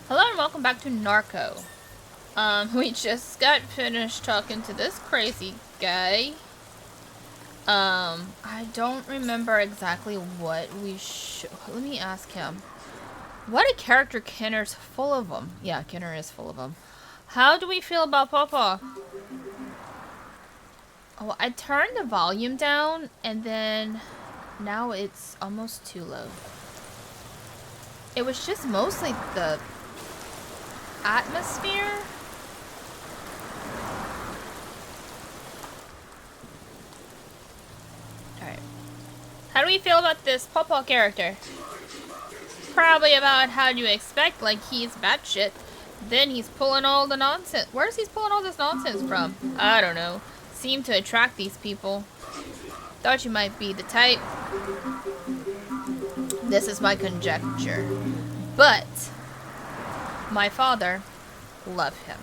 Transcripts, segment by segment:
Hello and welcome back to Norco. We just got finished talking to this crazy guy. I don't remember exactly what we should. Let me ask him. What a character. Kenner's full of them. Yeah, Kenner is full of them. How do we feel about Papa? Oh, I turned the volume down and then now it's almost too low. It was just mostly the atmosphere. Alright. How do we feel about this Pawpaw character? Probably about how you expect, like he's batshit. Then he's pulling all the nonsense. Where's he pulling all this nonsense from? I don't know. Seem to attract these people. Thought you might be the type. This is my conjecture. But my father loved him.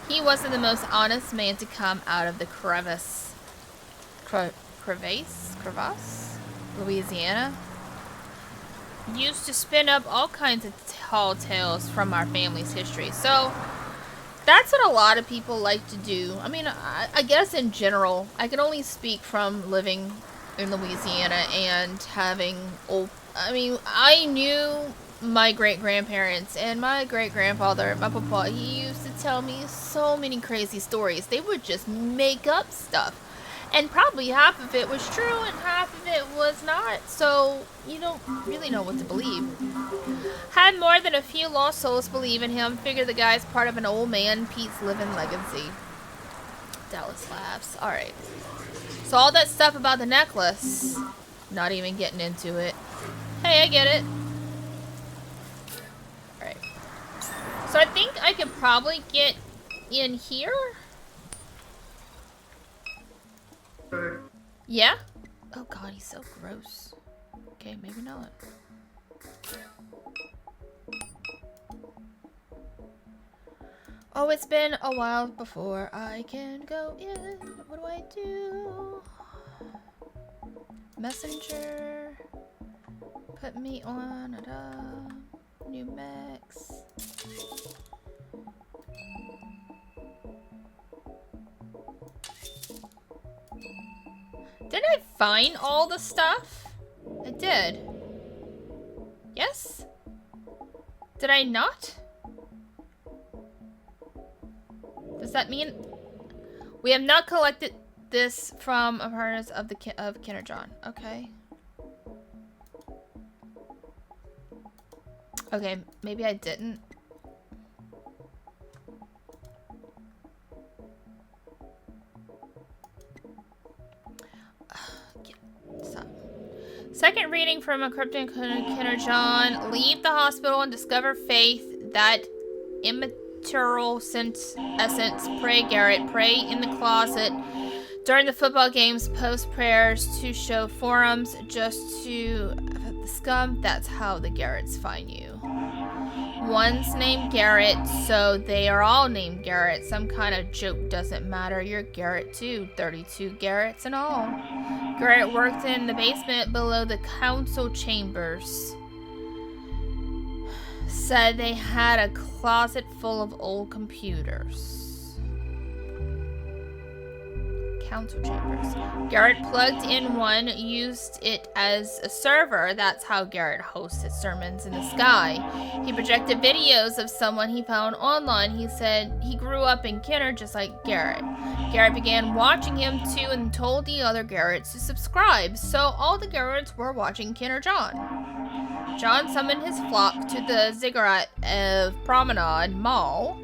He wasn't the most honest man to come out of the crevasse, Louisiana. Used to spin up all kinds of tall tales from our family's history. So that's what a lot of people like to do. I mean, I guess in general, I can only speak from living in Louisiana and having old. I mean, I knew my great-grandparents and my great-grandfather, my papa. He used to tell me so many crazy stories. They would just make up stuff. And probably half of it was true and half of it was not. So you don't really know what to believe. Had more than a few lost souls believe in him. Figure the guy's part of an old man Pete's living legacy. Dallas laughs. Alright. So all that stuff about the necklace. Not even getting into it. Hey, I get it. Alright. So I think I could probably get in here. Yeah? Oh god, he's so gross. Okay, maybe not. Oh, it's been a while before I can go in. What do I do? Messenger. Put me on a new max. Did I find all the stuff? I did. Yes? Did I not? Does that mean we have not collected this from apprentice of Kenner John? Okay. Okay, maybe I didn't. Second reading from a cryptic Kenner John. Leave the hospital and discover faith, that immaterial essence. Pray, Garrett. Pray in the closet. During the football games, post prayers to show forums, just to the scum. That's how the Garretts find you. One's named Garrett, so they are all named Garrett. Some kind of joke doesn't matter. You're Garrett too. 32 Garretts in all. Garrett worked in the basement below the council chambers. Said they had a closet full of old computers. Council chambers. Garrett plugged in one, used it as a server. That's how Garrett hosts his sermons in the sky. He projected videos of someone he found online. He said he grew up in Kenner just like Garrett. Garrett began watching him too and told the other Garretts to subscribe. So all the Garretts were watching Kenner John. John summoned his flock to the ziggurat of Promenade Mall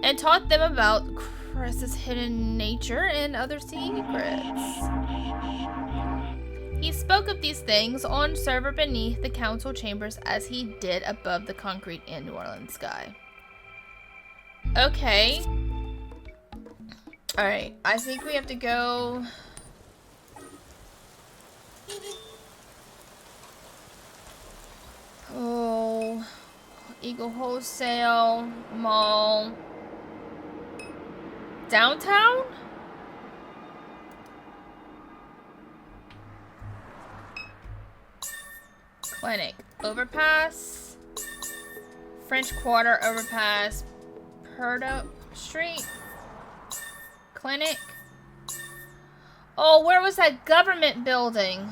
and taught them about Chris's hidden nature and other secrets. He spoke of these things on server beneath the council chambers as he did above the concrete in New Orleans sky. Okay. Alright, I think we have to go... Oh... Eagle Wholesale Mall... Downtown? Clinic. Overpass. French Quarter overpass. Purdo Street. Clinic. Oh, where was that government building?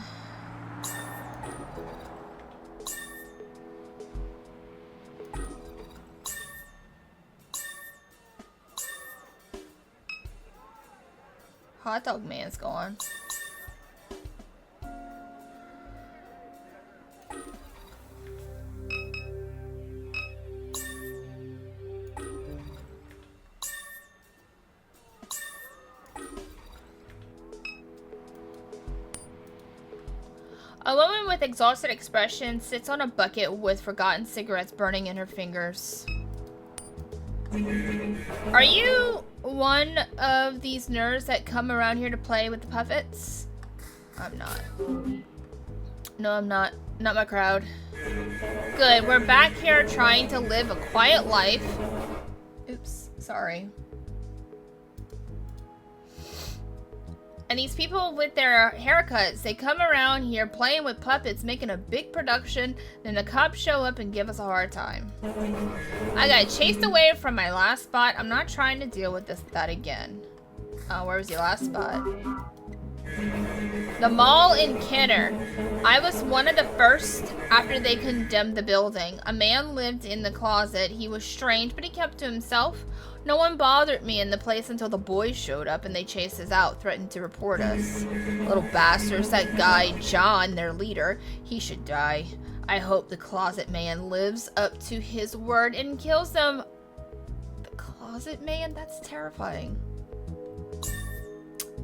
Hot dog man's gone. A woman with exhausted expression sits on a bucket with forgotten cigarettes burning in her fingers. Are you one of these nerds that come around here to play with the puppets? I'm not. No, I'm not. Not my crowd. Good, we're back here trying to live a quiet life. Oops, sorry. And these people with their haircuts, they come around here playing with puppets, making a big production, then the cops show up and give us a hard time. I got chased away from my last spot. I'm not trying to deal with that again. Where was your last spot? The mall in Kenner. I was one of the first after they condemned the building. A man lived in the closet. He was strange, but he kept to himself. No one bothered me in the place until the boys showed up and they chased us out, threatened to report us. Little bastards, that guy, John, their leader, he should die. I hope the closet man lives up to his word and kills them. The closet man? That's terrifying.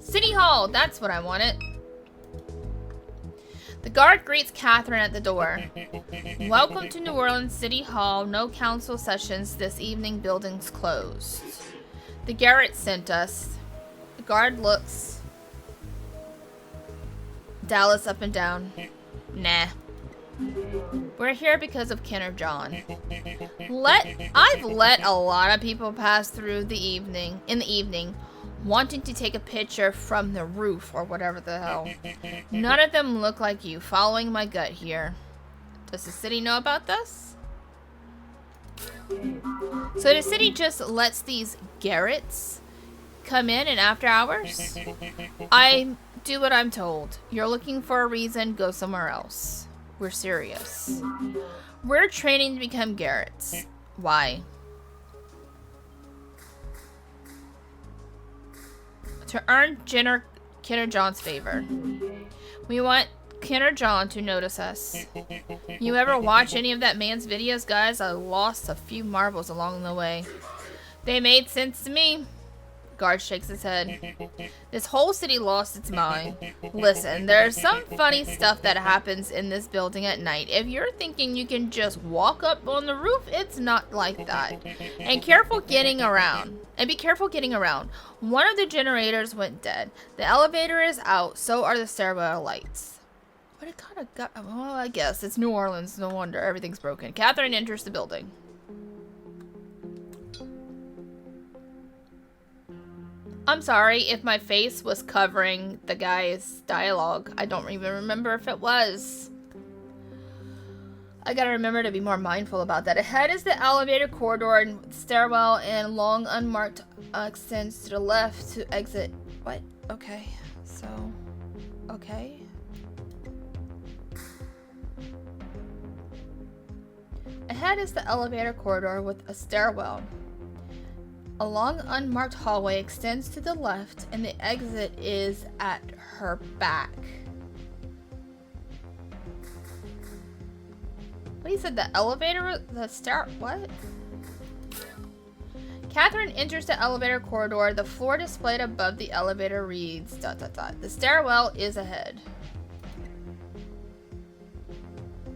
City Hall, that's what I wanted. The guard greets Catherine at the door. Welcome to New Orleans City Hall. No council sessions this evening. Buildings closed. The Garrett sent us. The guard looks Dallas up and down. Nah. We're here because of Kenner John. I've let a lot of people pass through in the evening, wanting to take a picture from the roof or whatever the hell. None of them look like you. Following my gut here. Does the city know about this? So the city just lets these Garretts come in after hours? I do what I'm told. You're looking for a reason, go somewhere else. We're serious. We're training to become Garretts. Why? To earn Kenner John's favor. We want Kenner John to notice us. You ever watch any of that man's videos, guys? I lost a few marbles along the way. They made sense to me. Guard shakes his head. This whole city lost its mind. Listen, there's some funny stuff that happens in this building at night. If you're thinking you can just walk up on the roof, it's not like that. And careful getting around. And be careful getting around. One of the generators went dead. The elevator is out, so are the stairwell lights. But it kind of got... Well, I guess. It's New Orleans. No wonder. Everything's broken. Catherine enters the building. I'm sorry if my face was covering the guy's dialogue. I don't even remember if it was. I gotta remember to be more mindful about that. Ahead is the elevator corridor and stairwell, and long unmarked extends to the left to exit. What? Okay. So, okay. Ahead is the elevator corridor with a stairwell. A long unmarked hallway extends to the left, and the exit is at her back. What he said, the elevator, the stair, what? Catherine enters the elevator corridor. The floor displayed above the elevator reads, ... The stairwell is ahead.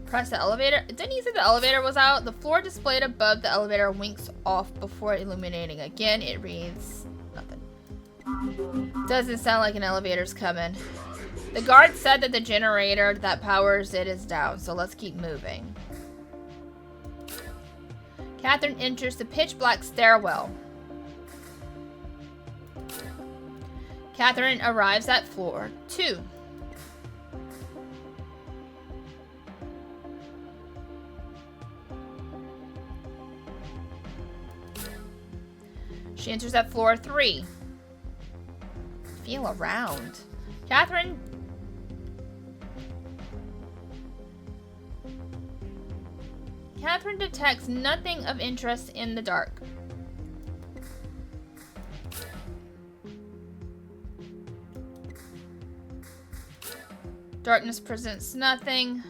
Press the elevator. Didn't he say the elevator was out? The floor displayed above the elevator winks off before illuminating. Again, it reads nothing. Doesn't sound like an elevator's coming. The guard said that the generator that powers it is down, so let's keep moving. Catherine enters the pitch black stairwell. Catherine arrives at floor 2. She enters at floor 3. Feel around. Catherine detects nothing of interest in the dark. Darkness presents nothing.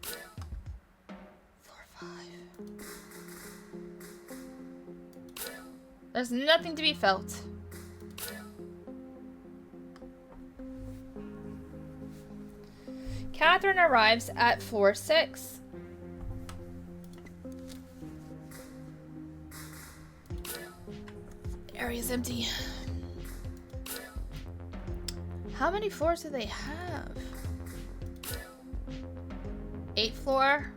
Floor 5. There's nothing to be felt. Catherine arrives at floor 6. The area is empty. How many floors do they have? 8th floor.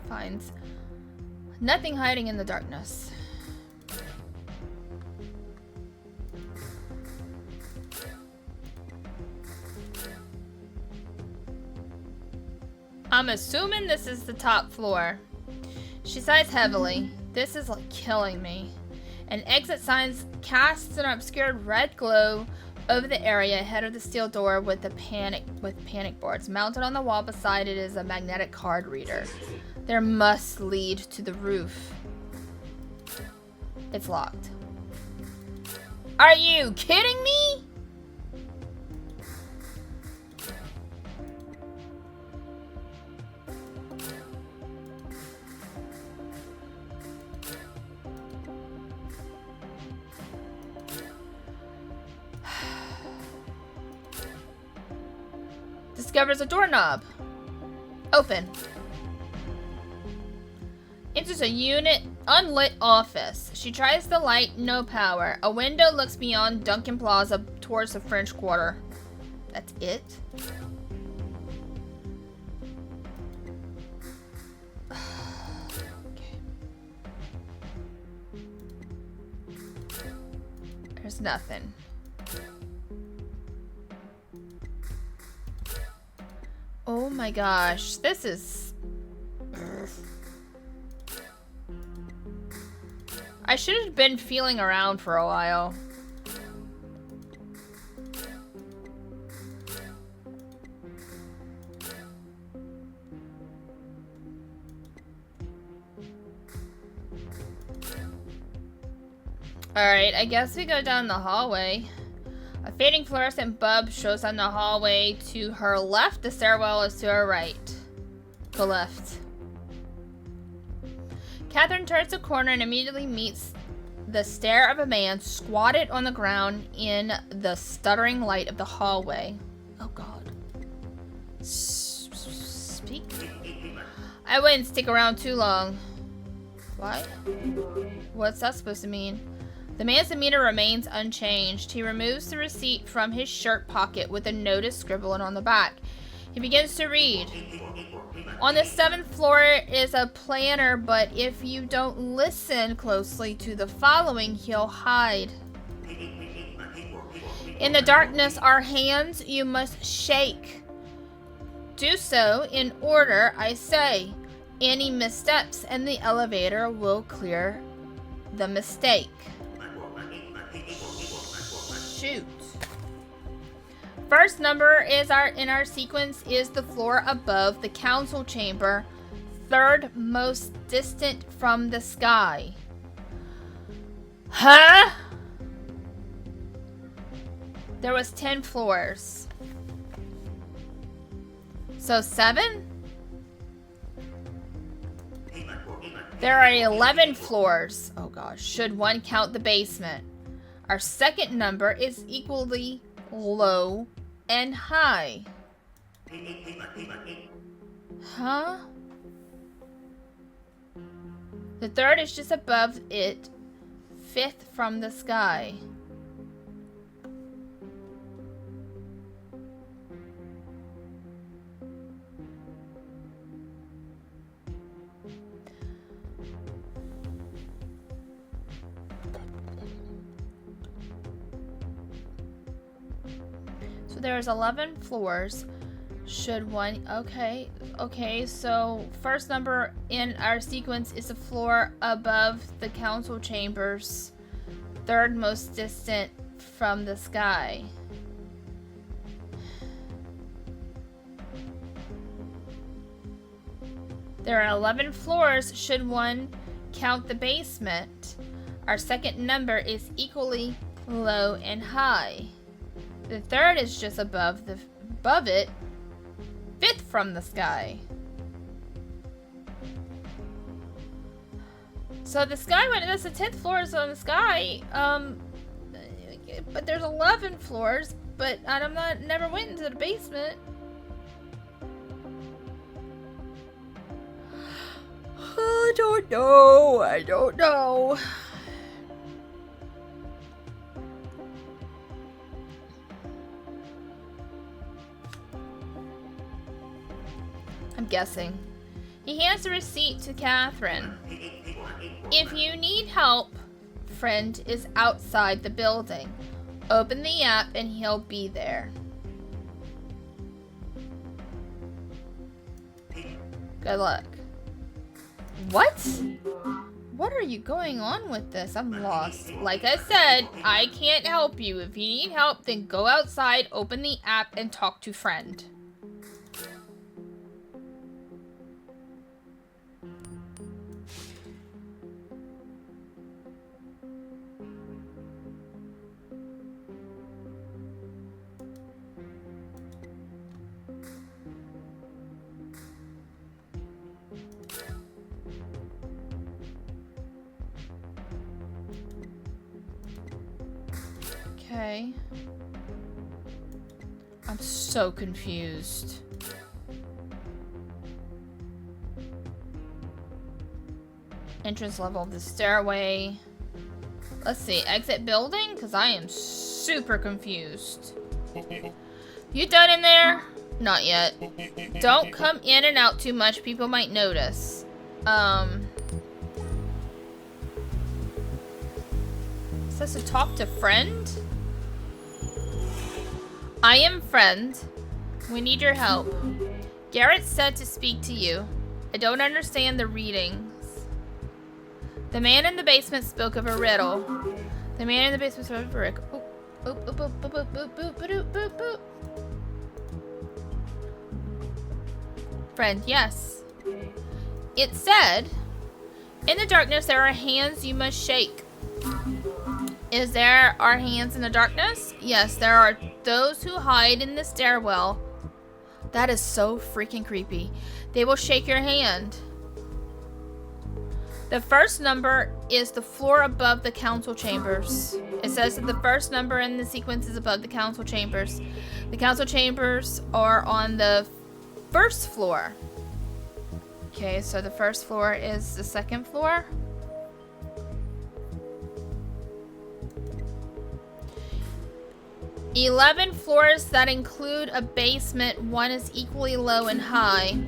Finds nothing hiding in the darkness. I'm assuming this is the top floor. She sighs heavily. This is like killing me. An exit sign casts an obscured red glow over the area ahead of the steel door with panic boards. Mounted on the wall beside it is a magnetic card reader. There must lead to the roof. It's locked. Are you kidding me? Discovers a doorknob. Open. Enters a unlit office. She tries the light, no power. A window looks beyond Duncan Plaza towards the French Quarter. That's it? Okay. There's nothing. Oh my gosh, this is... I should have been feeling around for a while. Alright, I guess we go down the hallway. A fading fluorescent bulb shows on the hallway to her left. The stairwell is to her right. Go left. Catherine turns the corner and immediately meets the stare of a man squatted on the ground in the stuttering light of the hallway. Oh God. Speak? I wouldn't stick around too long. What? What's that supposed to mean? The man's demeanor remains unchanged. He removes the receipt from his shirt pocket with a notice scribbled on the back. He begins to read. On the 7th floor is a planner, but if you don't listen closely to the following, he'll hide. In the darkness are hands you must shake. Do so in order, I say. Any missteps and the elevator will clear the mistake. Shoot. First number is in our sequence is the floor above the council chamber, third most distant from the sky. Huh? There was 10 floors. So 7? There are 11 floors. Oh gosh, should one count the basement. Our second number is equally low and high. Huh? The third is just above it, 5th from the sky. There's 11 floors. Should one... Okay, so first number in our sequence is the floor above the council chambers. Third most distant from the sky. There are 11 floors should one count the basement. Our second number is equally low and high. The third is just above it. Fifth from the sky. So the sky went, that's the 10th floor is on the sky. But there's 11 floors, but I'm never went into the basement. I don't know. I'm guessing. He hands the receipt to Catherine. If you need help, friend is outside the building. Open the app and he'll be there. Good luck. What? What are you going on with this? I'm lost. Like I said, I can't help you. If you need help, then go outside, open the app, and talk to friend. Okay. I'm so confused. Entrance level of the stairway. Let's see, exit building? Because I am super confused. You done in there? Not yet. Don't come in and out too much. People might notice. Says to talk to friend? I am friend. We need your help. Garrett said to speak to you. I don't understand the readings. The man in the basement spoke of a riddle. The man in the basement spoke of a riddle. Boop, boop, boop, boop, boop, boop, boop, boop, boop. Friend, yes. It said, in the darkness there are hands you must shake. Is there are hands in the darkness? Yes, there are those who hide in the stairwell. That is so freaking creepy. They will shake your hand. The first number is the floor above the council chambers. It says that the first number in the sequence is above the council chambers. The council chambers are on the first floor. Okay, so the first floor is the second floor. "11 floors that include a basement. One is equally low and high.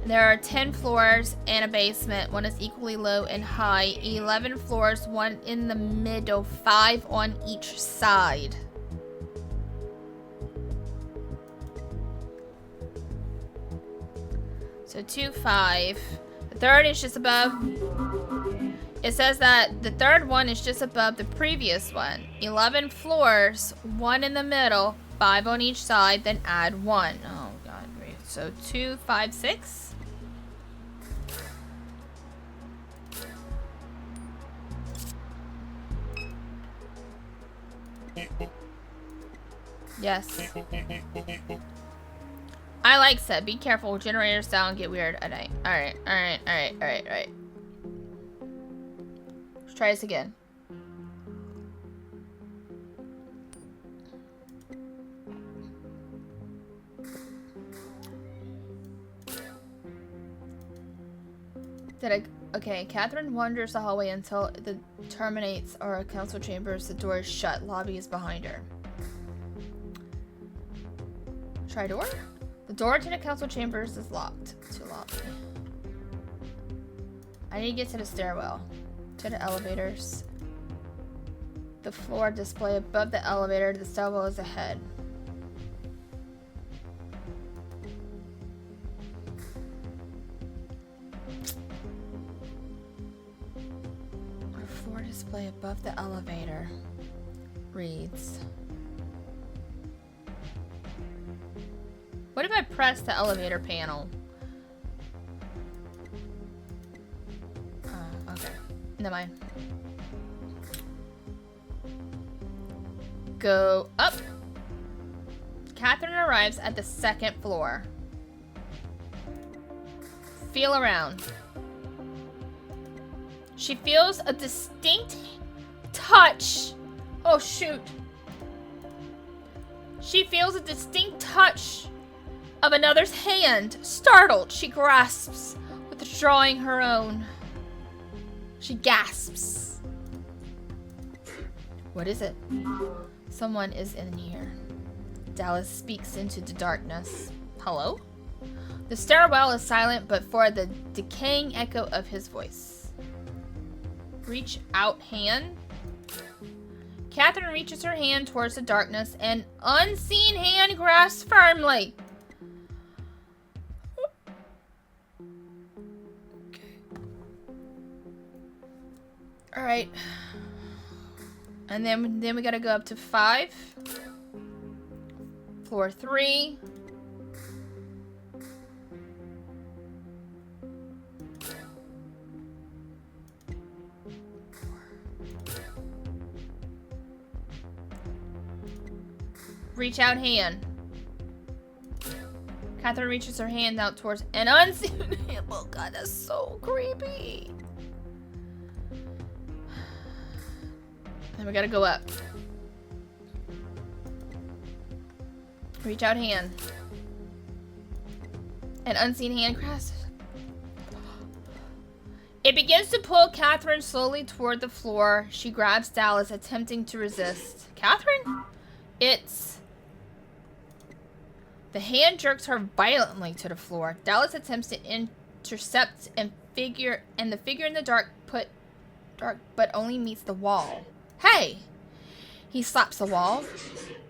There are 10 floors and a basement. One is equally low and high. 11 floors, one in the middle, 5 on each side." So 2, 5. The third is just above. It says that the third one is just above the previous one. 11 floors, 1 in the middle, 5 on each side, then add 1. Oh god, great. So 2, 5, 6. Yes. I like said, be careful, generators down, get weird at night. Alright. Let's try this again. Okay, Catherine wanders the hallway until it terminates our council chambers. The door is shut. Lobby is behind her. Try door? The door to the council chambers is locked. To lobby. I need to get to the stairwell. To the elevators. The floor display above the elevator. The stairwell is ahead. display above the elevator reads. What if I press the elevator panel? Okay. Never mind. Go up. Catherine arrives at the second floor. Feel around. She feels a distinct touch. Oh, shoot. She feels a distinct touch of another's hand. Startled, she grasps, withdrawing her own. She gasps. What is it? Someone is in here. Dallas speaks into the darkness. Hello? The stairwell is silent, but for the decaying echo of his voice. Reach out hand. Catherine reaches her hand towards the darkness. An unseen hand grasps firmly. Okay. Alright. And then we gotta go up to 5. Floor 3. Reach out hand. Catherine reaches her hand out towards an unseen hand. Oh god, that's so creepy. Then we gotta go up. Reach out hand. An unseen hand grasps. It begins to pull Catherine slowly toward the floor. She grabs Dallas, attempting to resist. Catherine? The hand jerks her violently to the floor. Dallas attempts to intercept the figure in the dark, but only meets the wall. Hey! He slaps the wall.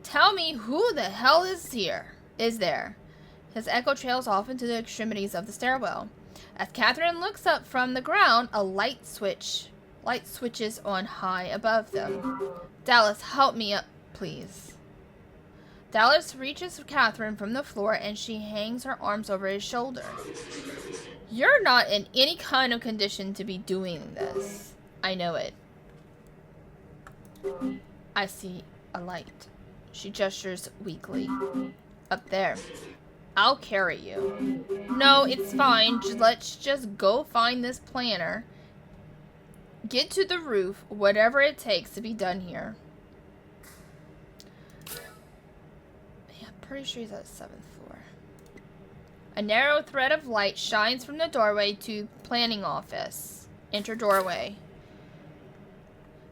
Tell me who the hell is there? His echo trails off into the extremities of the stairwell. As Catherine looks up from the ground, a light switches on high above them. Dallas, help me up, please. Dallas reaches Catherine from the floor and she hangs her arms over his shoulder. You're not in any kind of condition to be doing this. I know it. I see a light. She gestures weakly. Up there. I'll carry you. No, it's fine. Let's just go find this planner. Get to the roof, whatever it takes to be done here. Pretty sure he's at the 7th floor. A narrow thread of light shines from the doorway to planning office. Enter doorway.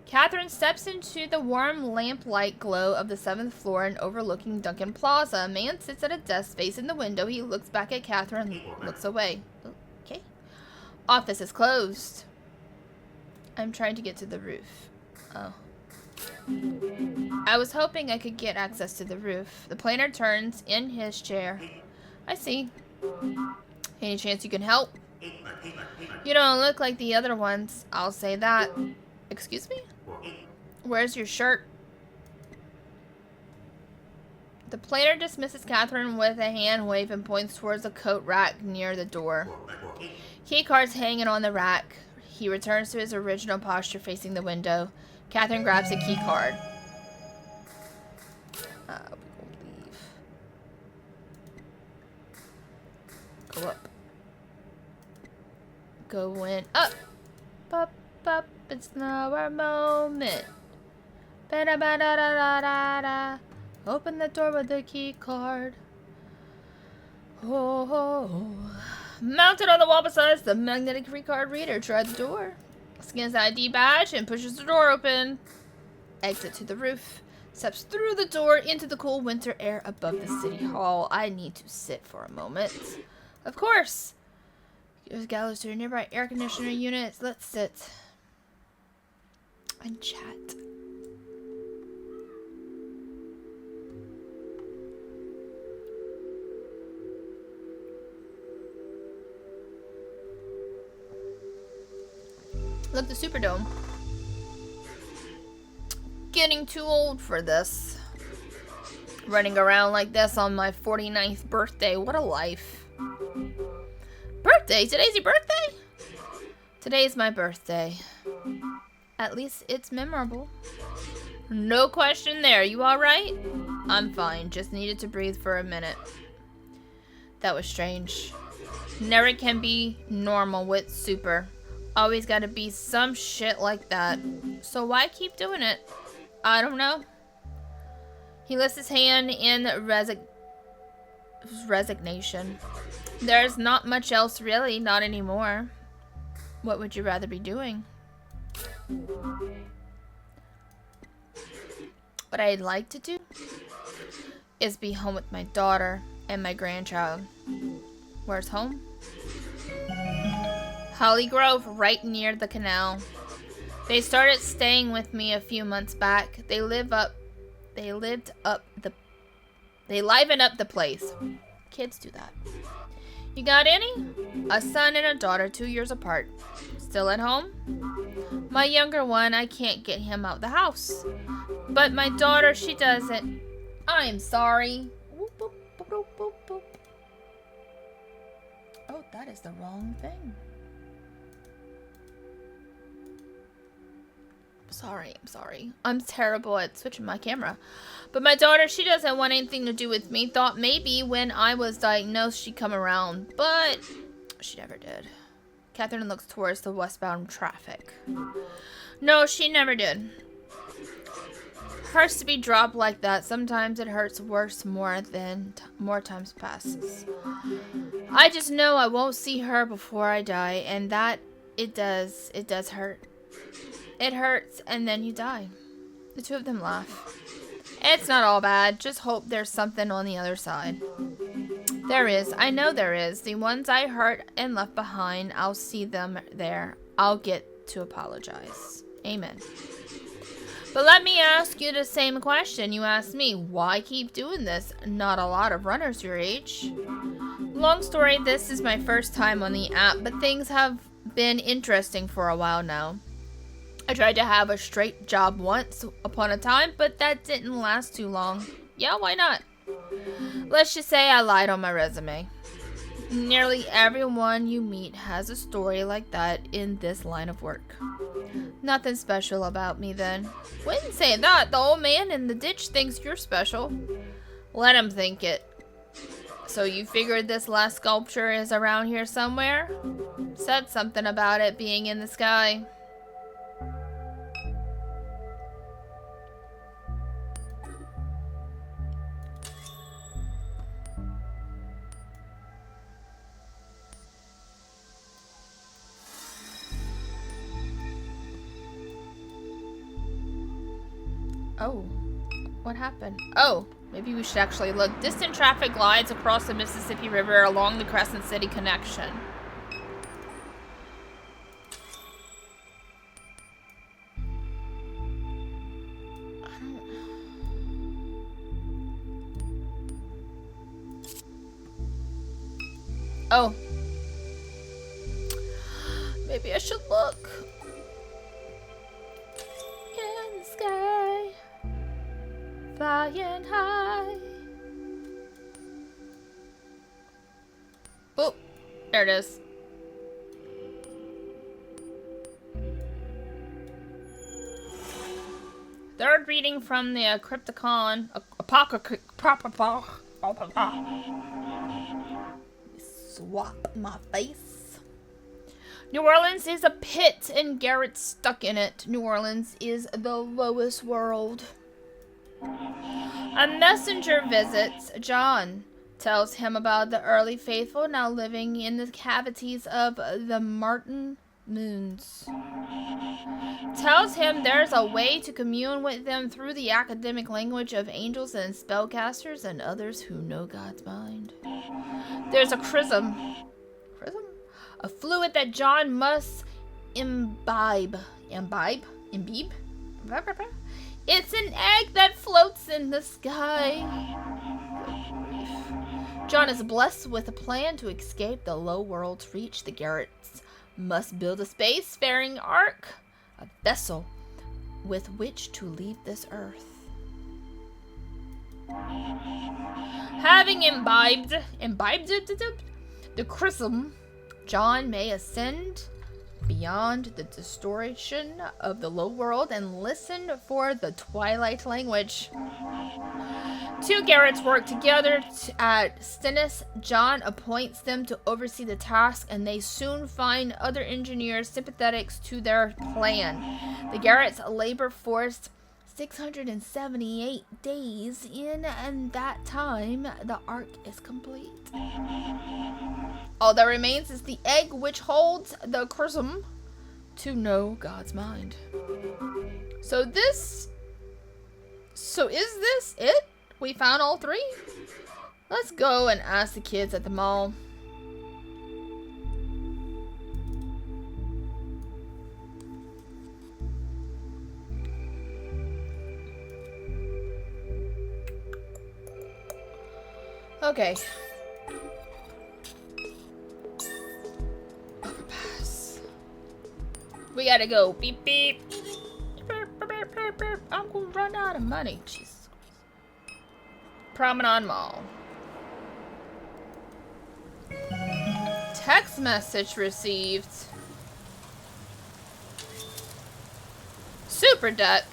Catherine steps into the warm lamplight glow of the 7th floor and overlooking Duncan Plaza. A man sits at a desk facing the window. He looks back at Catherine and looks away. Okay. Office is closed. I'm trying to get to the roof. Oh. I was hoping I could get access to the roof. The planner turns in his chair. I see. Any chance you can help? You don't look like the other ones, I'll say that. Excuse me? Where's your shirt? The planner dismisses Catherine with a hand wave and points towards a coat rack near the door. Key cards hanging on the rack. He returns to his original posture facing the window. Catherine grabs a key card. We will leave. Go up. Go in. Up. Up, up. It's now our moment. Ba-da-ba-da-da-da-da-da. Open the door with the key card. Oh. Mounted on the wall beside the magnetic key card reader. Try the door. Scans the ID badge and pushes the door open. Exit to the roof. Steps through the door into the cool winter air above the city hall. I need to sit for a moment. Of course. There's gallows to nearby air conditioner units. Let's sit and chat. Look, the Superdome. getting too old for this. Running around like this on my 49th birthday. What a life. Birthday? Today's your birthday? Today's my birthday. At least it's memorable. No question there. You alright? I'm fine. Just needed to breathe for a minute. That was strange. Never can be normal with super. Always gotta be some shit like that. So why keep doing it? I don't know. He lifts his hand in resignation. There's not much else really, not anymore. What would you rather be doing? What I'd like to do is be home with my daughter and my grandchild. Where's home? Holly Grove, right near the canal. They started staying with me a few months back. They livened up the place. Kids do that. You got any? A son and a daughter, 2 years apart. Still at home? My younger one, I can't get him out the house. But my daughter, she doesn't. I'm sorry. Whoop, whoop, whoop, whoop, whoop. Oh, that is the wrong thing. I'm sorry. I'm terrible at switching my camera. But my daughter, she doesn't want anything to do with me. Thought maybe when I was diagnosed, she'd come around. But she never did. Catherine looks towards the westbound traffic. No, she never did. Hurts to be dropped like that. Sometimes it hurts worse more times passes. I just know I won't see her before I die, and that it does hurt. It hurts, and then you die. The two of them laugh. It's not all bad. Just hope there's something on the other side. There is. I know there is. The ones I hurt and left behind, I'll see them there. I'll get to apologize. Amen. But let me ask you the same question you asked me. Why keep doing this? Not a lot of runners your age. Long story, this is my first time on the app, but things have been interesting for a while now. I tried to have a straight job once upon a time, but that didn't last too long. Yeah, why not? Let's just say I lied on my resume. Nearly everyone you meet has a story like that in this line of work. Nothing special about me then. Wouldn't say that. The old man in the ditch thinks you're special. Let him think it. So you figured this last sculpture is around here somewhere? Said something about it being in the sky. Oh, what happened? Oh, maybe we should actually look. Distant traffic glides across the Mississippi River along the Crescent City connection. Oh. Maybe I should look. In the sky. Flying high. Oh, there it is. Third reading from the Crypticon. Swap my face. New Orleans is a pit and Garrett's stuck in it. New Orleans is the lowest world. A messenger visits John, tells him about the early faithful now living in the cavities of the Martin Moons. Tells him there's a way to commune with them through the academic language of angels and spellcasters and others who know God's mind. There's a chrism? A fluid that John must imbibe? It's an egg that floats in the sky. John is blessed with a plan to escape the low world's reach. The Garretts must build a spacefaring ark, a vessel with which to leave this earth. Having imbibed the chrism, John may ascend beyond the distortion of the low world and listen for the twilight language. Two Garretts work together at Stennis. John appoints them to oversee the task, and they soon find other engineers sympathetic to their plan. The Garretts labor forced 678 days in, and that time the ark is complete. All that remains is the egg which holds the chrism to know God's mind. So is this it? We found all three? Let's go and ask the kids at the mall. Okay. Overpass. We gotta go. Beep beep. I'm gonna run out of money. Jesus. Promenade Mall. Text message received. Super Duck.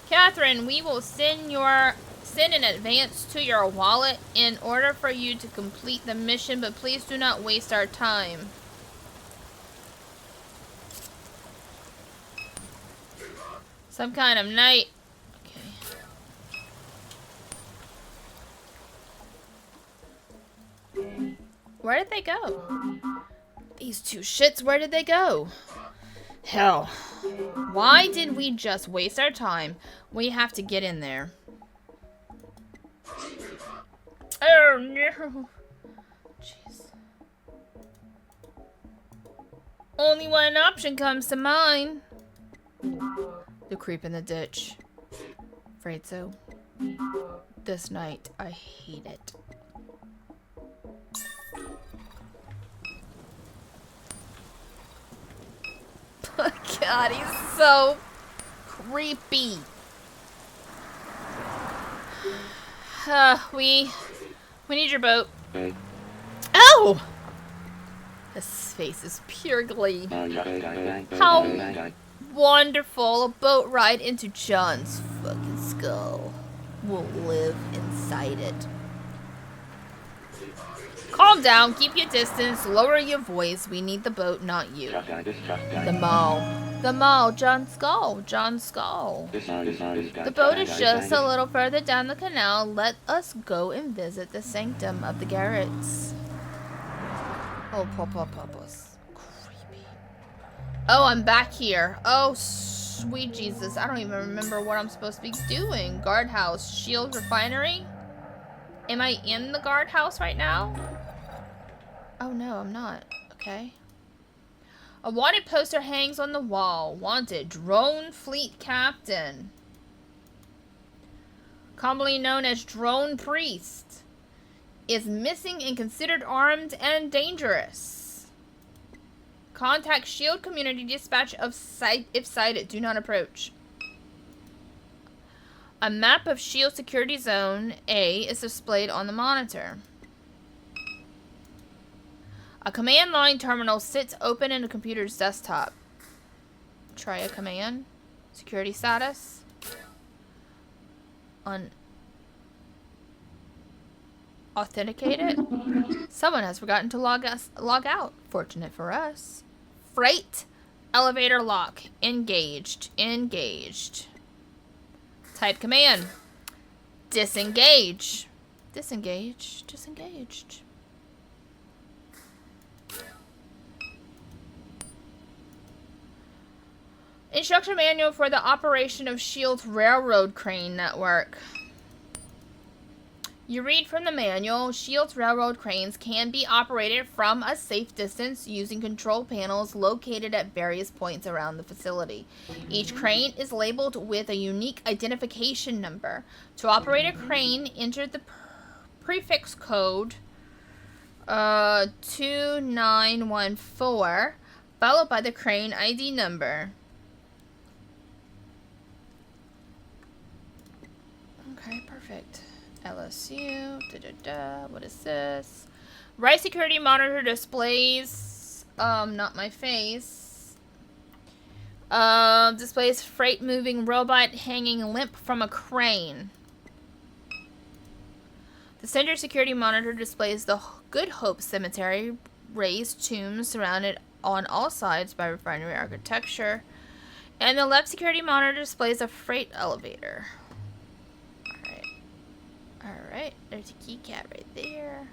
Catherine, we will send an advance to your wallet in order for you to complete the mission, but please do not waste our time. Some kind of night. Okay. Where did they go? These two shits, where did they go? Hell. Why did we just waste our time? We have to get in there. Oh no. Jeez. Only one option comes to mind. The creep in the ditch. Afraid so. This night, I hate it. God, he's so creepy. We need your boat. Oh! This face is pure glee. How wonderful. A boat ride into John's fucking skull. We'll live inside it. Calm down, keep your distance, lower your voice. We need the boat, not you. The mall. The mall, John's skull. John's skull. The boat is just a little further down the canal. Let us go and visit the sanctum of the Garretts. Oh, papas. Creepy. Oh, I'm back here. Oh, sweet Jesus. I don't even remember what I'm supposed to be doing. Guardhouse. Shield refinery? Am I in the guardhouse right now? Oh, no, I'm not. Okay. A wanted poster hangs on the wall. Wanted. Drone Fleet Captain. Commonly known as Drone Priest. Is missing and considered armed and dangerous. Contact Shield Community Dispatch if sighted. Do not approach. A map of Shield Security Zone A is displayed on the monitor. A command line terminal sits open in the computer's desktop. Try a command. Security status. Authenticated. Someone has forgotten to log out. Fortunate for us. Freight. Elevator lock. Engaged. Type command. Disengage. Disengaged. Instruction manual for the operation of Shield's railroad crane network. You read from the manual, Shield's railroad cranes can be operated from a safe distance using control panels located at various points around the facility. Each crane is labeled with a unique identification number. To operate a crane, enter the prefix code 2914, followed by the crane ID number. LSU. What is this? Right security monitor displays. Not my face. Displays freight moving robot hanging limp from a crane. The center security monitor displays the Good Hope Cemetery, raised tombs surrounded on all sides by refinery architecture. And the left security monitor displays a freight elevator. Alright, there's a keycat right there.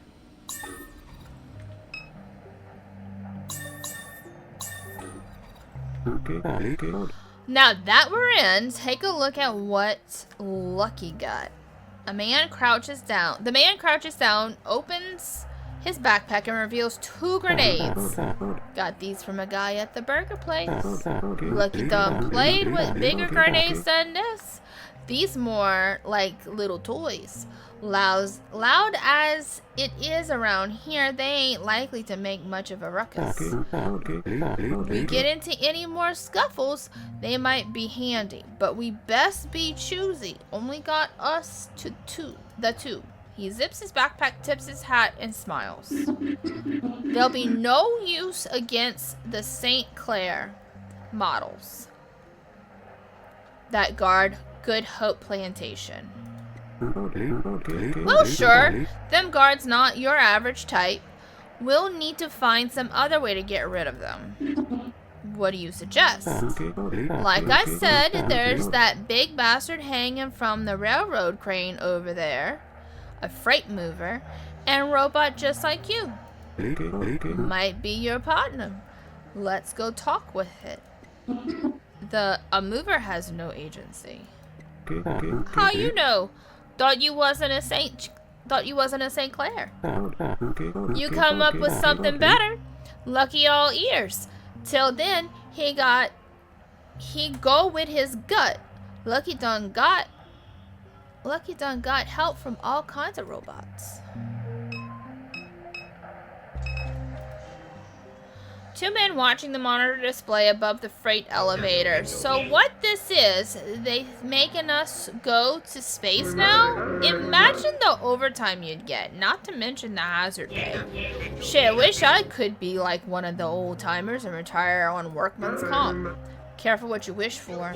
Now that we're in, take a look at what Lucky got. A man crouches down. The man crouches down, opens his backpack, and reveals 2 grenades. Got these from a guy at the burger place. Lucky done played with bigger grenades than this. These more like little toys. Loud as it is around here, they ain't likely to make much of a ruckus. We get into any more scuffles, they might be handy, but we best be choosy. Only got us to the two. He zips his backpack, tips his hat, and smiles. There'll be no use against the St. Clair models that guard Good Hope Plantation. Well, sure, them guards not your average type. We'll need to find some other way to get rid of them. What do you suggest? Like I said, there's that big bastard hanging from the railroad crane over there. A freight mover, and robot just like you. Might be your partner. Let's go talk with it. A mover has no agency. How you know? Thought you wasn't a Saint Clair. You come up with something better. Lucky all ears. Till then, he go with his gut. Lucky done got help from all kinds of robots. 2 men watching the monitor display above the freight elevator. So what this is, they making us go to space now? Imagine the overtime you'd get, not to mention the hazard pay. Shit, wish I could be like one of the old timers and retire on workman's comp. Careful what you wish for.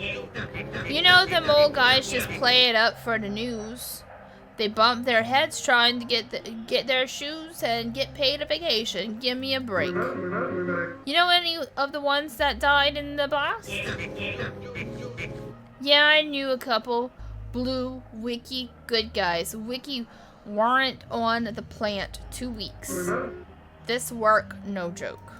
You know, them old guys just play it up for the news. They bump their heads trying to get their shoes and get paid a vacation. Give me a break. You know any of the ones that died in the blast? Yeah, I knew a couple. Blue, Wiki, good guys. Wiki weren't on the plant 2 weeks. This work, no joke.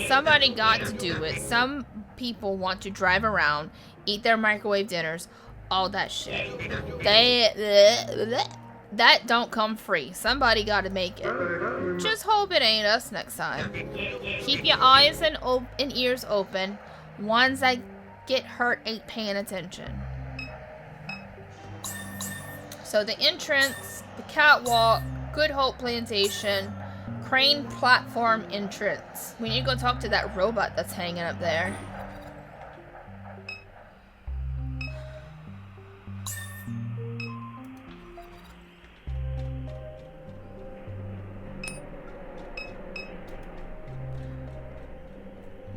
Somebody got to do it. Some people want to drive around, eat their microwave dinners, all that shit. That don't come free. Somebody gotta make it. Just hope it ain't us next time. Keep your eyes and ears open. Ones that get hurt ain't paying attention. So the entrance, the catwalk, Good Hope Plantation, crane platform entrance. We need to go talk to that robot that's hanging up there.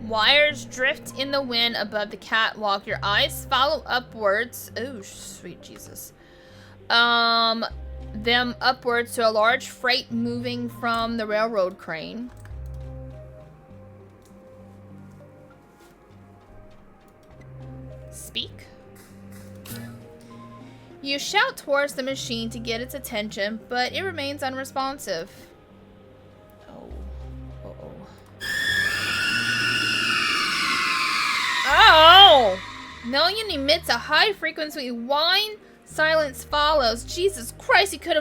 Wires drift in the wind above the catwalk. Your eyes follow upwards. Oh, sweet Jesus. Them upwards to a large freight moving from the railroad crane. Speak. You shout towards the machine to get its attention, but it remains unresponsive. Oh! Million emits a high frequency whine. Silence follows. Jesus Christ, you could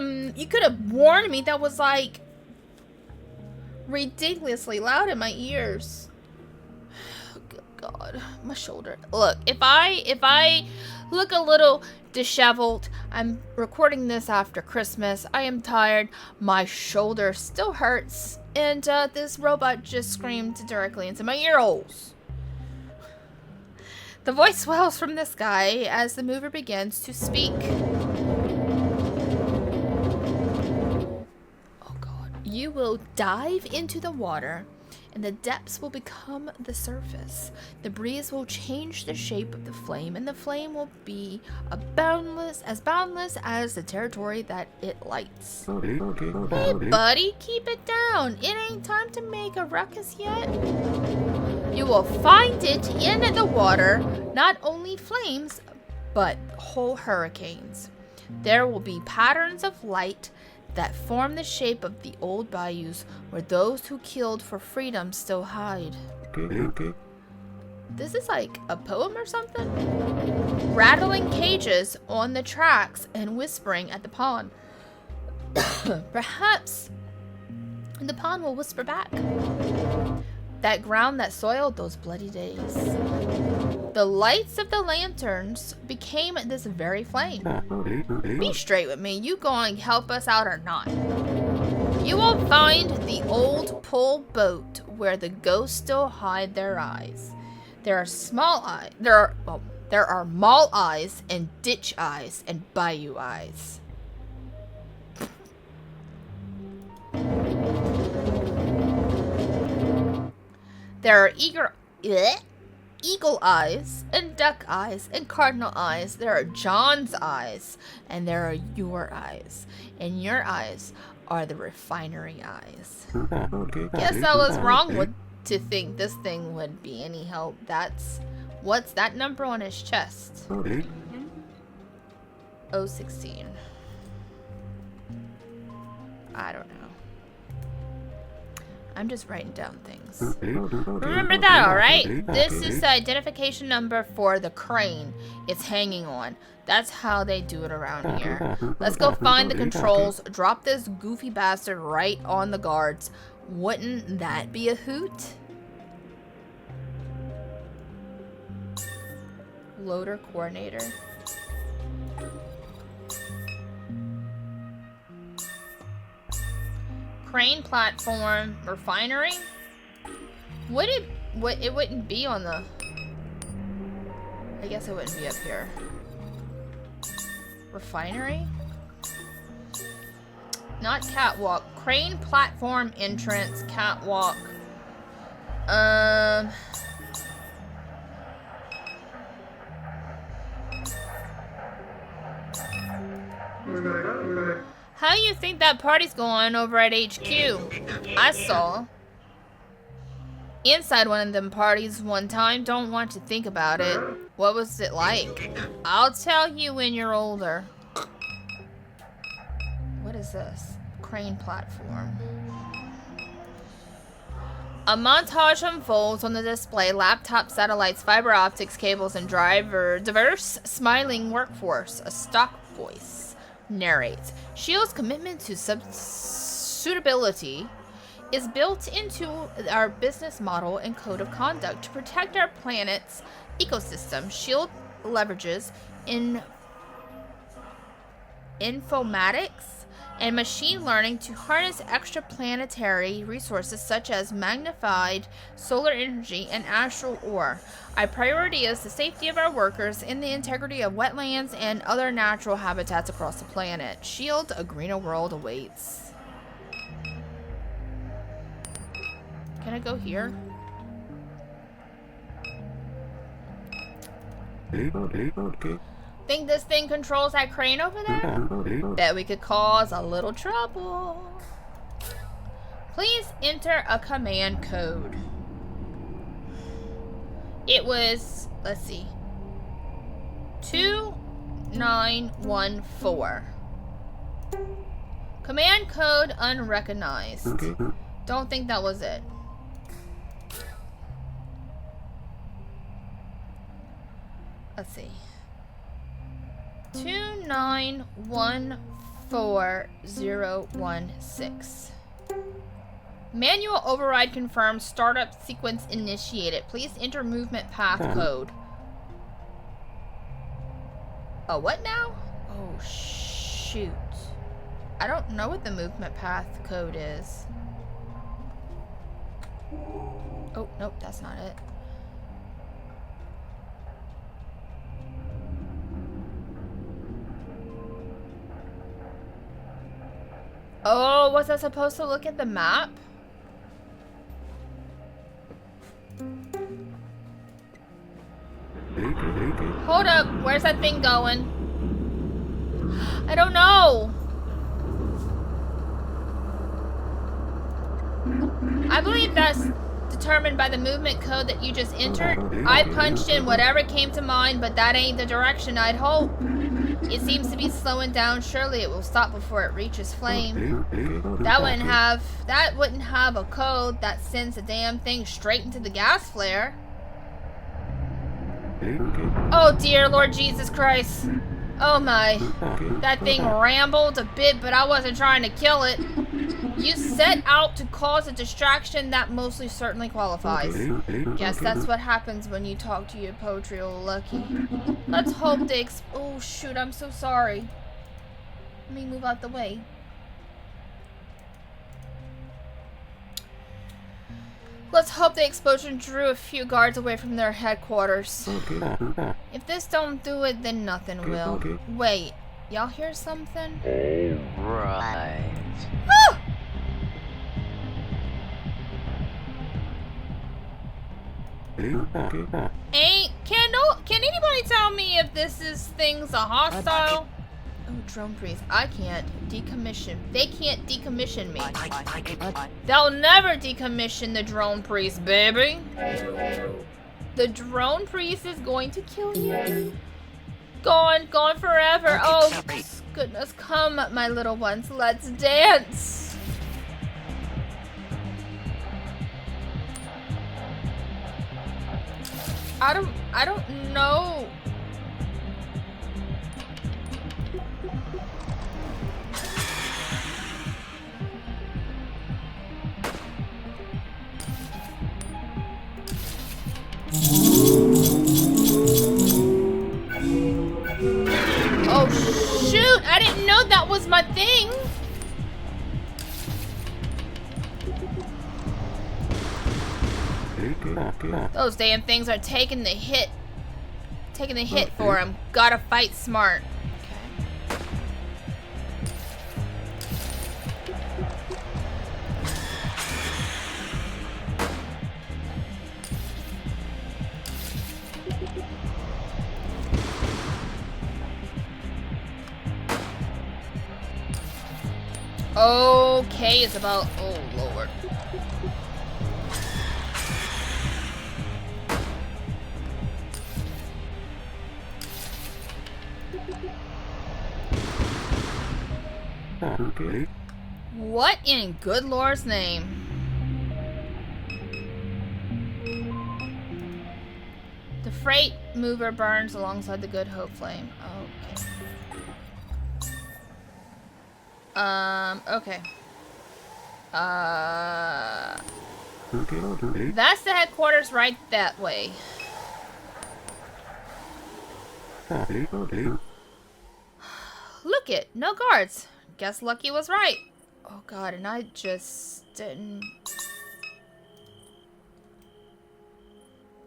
have warned me. That was like ridiculously loud in my ears. Oh, good God, my shoulder. Look, if I look a little disheveled, I'm recording this after Christmas. I am tired. My shoulder still hurts, and this robot just screamed directly into my ear holes. The voice swells from the sky as the mover begins to speak. You will dive into the water, and the depths will become the surface. The breeze will change the shape of the flame, and the flame will be boundless as the territory that it lights. Hey, buddy, keep it down. It ain't time to make a ruckus yet. You will find it in the water, not only flames, but whole hurricanes. There will be patterns of light that form the shape of the old bayous where those who killed for freedom still hide. Okay. This is like a poem or something? Rattling cages on the tracks and whispering at the pond. Perhaps the pond will whisper back. That ground that soiled those bloody days. The lights of the lanterns became this very flame. Be straight with me. You going to help us out or not? You will find the old pull boat where the ghosts still hide their eyes. There are small eyes. There are mall eyes and ditch eyes and bayou eyes. There are eagle eyes and duck eyes and cardinal eyes. There are John's eyes and there are your eyes. And your eyes are the refinery eyes. Guess I was wrong to think this thing would be any help. What's that number on his chest? 016. I don't know. I'm just writing down things. Remember that, alright? This is the identification number for the crane it's hanging on. That's how they do it around here. Let's go find the controls, drop this goofy bastard right on the guards. Wouldn't that be a hoot? Loader coordinator. Crane platform, refinery. It wouldn't be on the. I guess it wouldn't be up here. Refinery. Not catwalk. Crane platform entrance. Catwalk. How you think that party's going over at HQ? I saw. Inside one of them parties one time. Don't want to think about it. What was it like? I'll tell you when you're older. What is this? Crane platform. A montage unfolds on the display. Laptop, satellites, fiber optics, cables, and diverse smiling workforce. A stock voice narrates. S.H.I.E.L.D's commitment to suitability is built into our business model and code of conduct to protect our planet's ecosystem. S.H.I.E.L.D. leverages informatics and machine learning to harness extraplanetary resources such as magnified solar energy and astral ore. Our priority is the safety of our workers and the integrity of wetlands and other natural habitats across the planet. S.H.I.E.L.D., a greener world awaits. Can I go here? Okay. Think this thing controls that crane over there? Bet we could cause a little trouble. Please enter a command code. It was, let's see, 2914. Command code unrecognized. Okay. Don't think that was it. Let's see. 2914016. Manual override confirmed. Startup sequence initiated. Please enter movement path code. Oh, what now? Oh, shoot. I don't know what the movement path code is. Oh, nope, that's not it. Oh, was I supposed to look at the map? Hold up, where's that thing going? I don't know. I believe that's determined by the movement code that you just entered. I punched in whatever came to mind, but that ain't the direction I'd hope. It seems to be slowing down. Surely it will stop before it reaches flame. That wouldn't have a code that sends the damn thing straight into the gas flare. Oh dear Lord Jesus Christ. Oh my. That thing rambled a bit, but I wasn't trying to kill it. You set out to cause a distraction that mostly certainly qualifies. Guess that's what happens when you talk to your poetry, old Lucky. Let's hope they oh shoot, I'm so sorry. Let me move out the way. Let's hope the explosion drew a few guards away from their headquarters. If this don't do it, then nothing will. Wait, y'all hear something? Right. Ah! Can anybody tell me if this thing's a hostile? Oh, drone priest, I can't decommission. They can't decommission me. They'll never decommission the drone priest, baby. The drone priest is going to kill you. Gone forever. Oh, goodness, come, my little ones, let's dance. I don't know. Oh shoot, I didn't know that was my thing. Those damn things are taking the hit. Taking the hit for him. Gotta fight smart. Okay, it's about, oh lord. What in good Lord's name? The freight mover burns alongside the Good Hope flame. Okay. That's the headquarters right that way. Look it, no guards. Guess Lucky was right. Oh god, and I just didn't...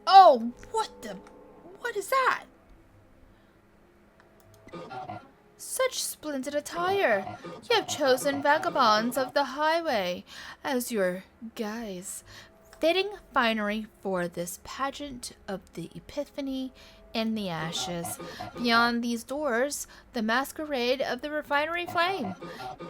Oh, what is that? Such splendid attire. You have chosen vagabonds of the highway as your guise. Fitting finery for this pageant of the Epiphany in the ashes. Beyond these doors, the masquerade of the refinery flame.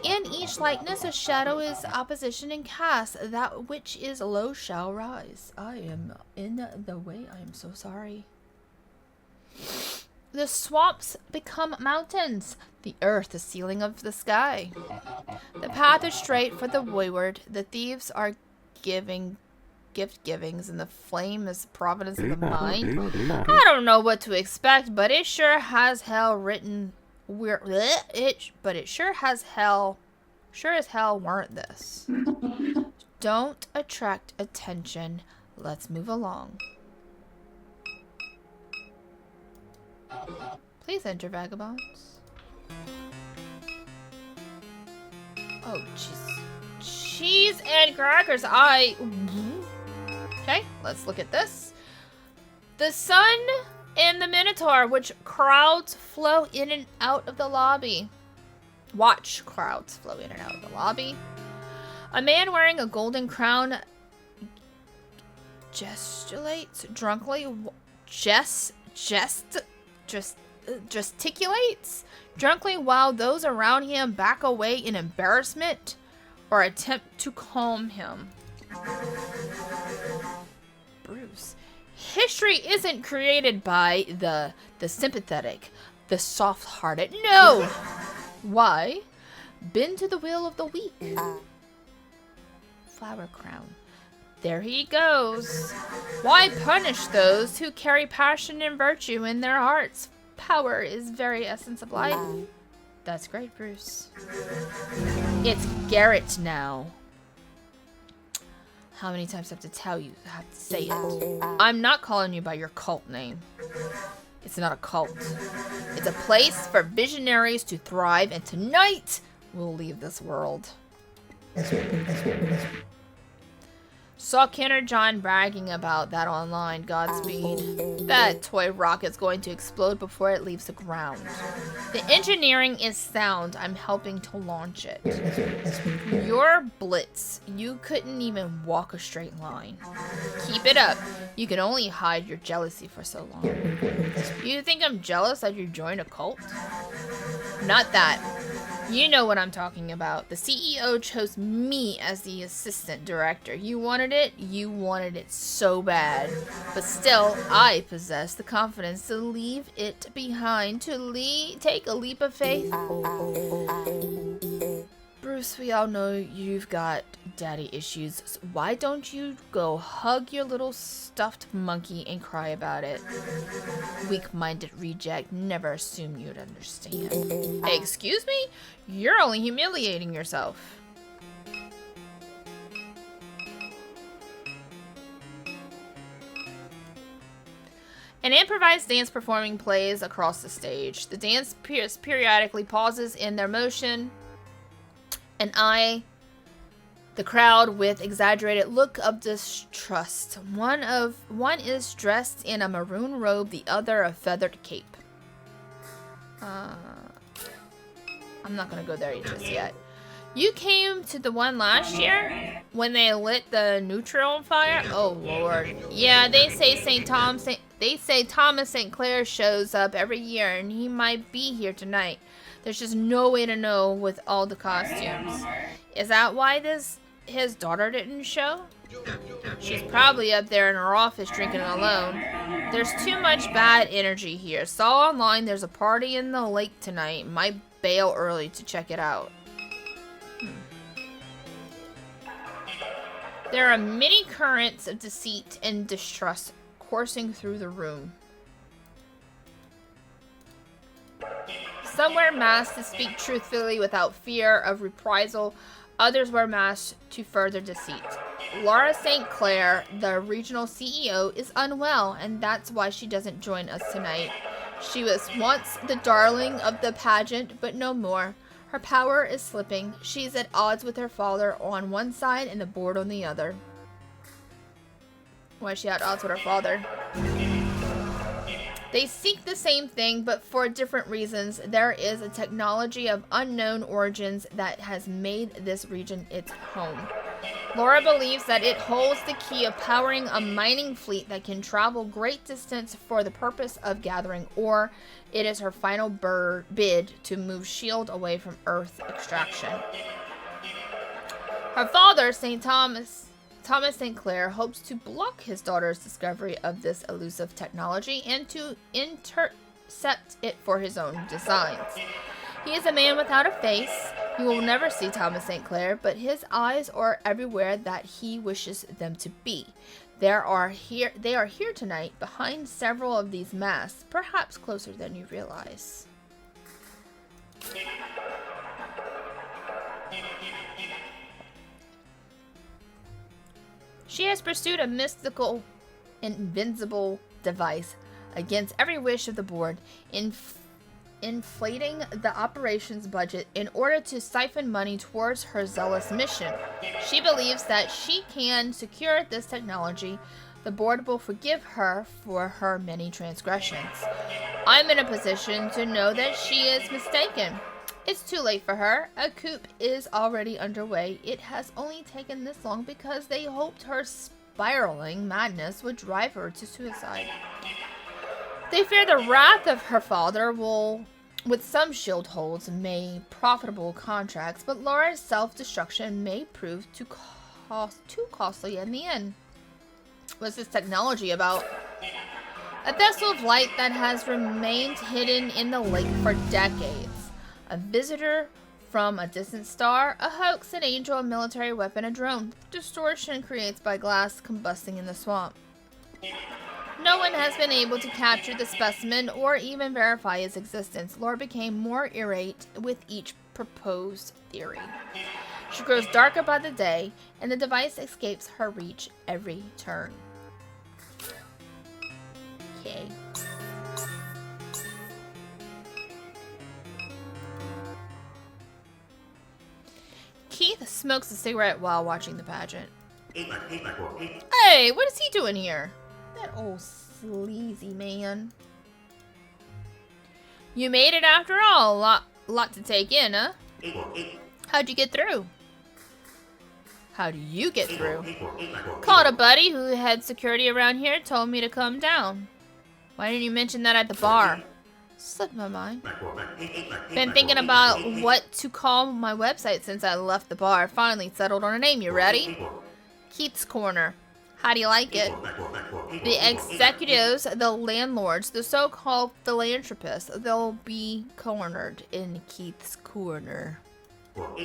In each likeness, a shadow is opposition and cast. That which is low shall rise. I am in the way. I am so sorry. The swamps become mountains. The earth the ceiling of the sky. The path is straight for the wayward. The thieves are giving gift givings, and the flame is providence of the mind. I don't know what to expect, but it sure has hell written but it sure as hell weren't this. Don't attract attention. Let's move along. Please enter, vagabonds. Oh, jeez. Cheese and crackers. Okay, let's look at this. The sun and the Minotaur, which crowds flow in and out of the lobby. Watch crowds flow in and out of the lobby. A man wearing a golden crown gesticulates drunkenly while those around him back away in embarrassment or attempt to calm him. Bruce. History isn't created by the sympathetic, the soft-hearted. No! Why? Bend to the will of the weak. Flower crown. There he goes. Why punish those who carry passion and virtue in their hearts? Power is very essence of life. That's great, Bruce. It's Garrett now. How many times do I have to tell you? I have to say it. I'm not calling you by your cult name. It's not a cult. It's a place for visionaries to thrive, and tonight we'll leave this world. Saw Kenner John bragging about that online. Godspeed. That toy rocket's going to explode before it leaves the ground. The engineering is sound. I'm helping to launch it. Your blitz. You couldn't even walk a straight line. Keep it up. You can only hide your jealousy for so long. You think I'm jealous that you joined a cult? Not that. You know what I'm talking about. The CEO chose me as the assistant director. You wanted it so bad. But still, I possess the confidence to leave it behind, to take a leap of faith. Bruce, we all know you've got daddy issues. So why don't you go hug your little stuffed monkey and cry about it? Weak-minded reject, never assume you'd understand. Hey, excuse me? You're only humiliating yourself. An improvised dance performing plays across the stage. The dance periodically pauses in their motion and eye the crowd with exaggerated look of distrust. One is dressed in a maroon robe, the other a feathered cape. I'm not gonna go there just yet. You came to the one last year when they lit the neutral on fire? Oh Lord. Yeah, they say Thomas St. Clair shows up every year and he might be here tonight. There's just no way to know with all the costumes. Is that why his daughter didn't show? She's probably up there in her office drinking alone. There's too much bad energy here. Saw online there's a party in the lake tonight. Might bail early to check it out. There are many currents of deceit and distrust coursing through the room. Some wear masks to speak truthfully without fear of reprisal. Others wear masks to further deceit. Laura St. Clair, the regional CEO, is unwell, and that's why she doesn't join us tonight. She was once the darling of the pageant, but no more. Her power is slipping. She's at odds with her father on one side and the board on the other. Why is she at odds with her father? They seek the same thing, but for different reasons. There is a technology of unknown origins that has made this region its home. Laura believes that it holds the key of powering a mining fleet that can travel great distance for the purpose of gathering ore. It is her final bid to move S.H.I.E.L.D. away from Earth extraction. Her father, Thomas St. Clair, hopes to block his daughter's discovery of this elusive technology and to intercept it for his own designs. He is a man without a face. You will never see Thomas St. Clair, but his eyes are everywhere that he wishes them to be. They are here tonight, behind several of these masks, perhaps closer than you realize. She has pursued a mystical, invincible device against every wish of the board, inflating the operations budget in order to siphon money towards her zealous mission. She believes that she can secure this technology. The board will forgive her for her many transgressions. I'm in a position to know that she is mistaken. It's too late for her. A coup is already underway. It has only taken this long because they hoped her spiraling madness would drive her to suicide. They fear the wrath of her father will, with some shield holds, make profitable contracts, but Laura's self-destruction may prove too costly in the end. What's this technology about? A vessel of light that has remained hidden in the lake for decades. A visitor from a distant star, a hoax, an angel, a military weapon, a drone. Distortion created by glass combusting in the swamp. No one has been able to capture the specimen or even verify its existence. Laura became more irate with each proposed theory. She grows darker by the day, and the device escapes her reach every turn. Okay. Keith smokes a cigarette while watching the pageant. Hey, what is he doing here? That old sleazy man. You made it after all. Lot to take in, huh? How'd you get through? How do you get through? Called a buddy who had security around here, told me to come down. Why didn't you mention that at the bar? Slipped my mind. Been thinking about what to call my website since I left the bar. Finally settled on a name. You ready? Keith's Corner. How do you like it? The executives, the landlords, the so-called philanthropists, they'll be cornered in Keith's Corner. Want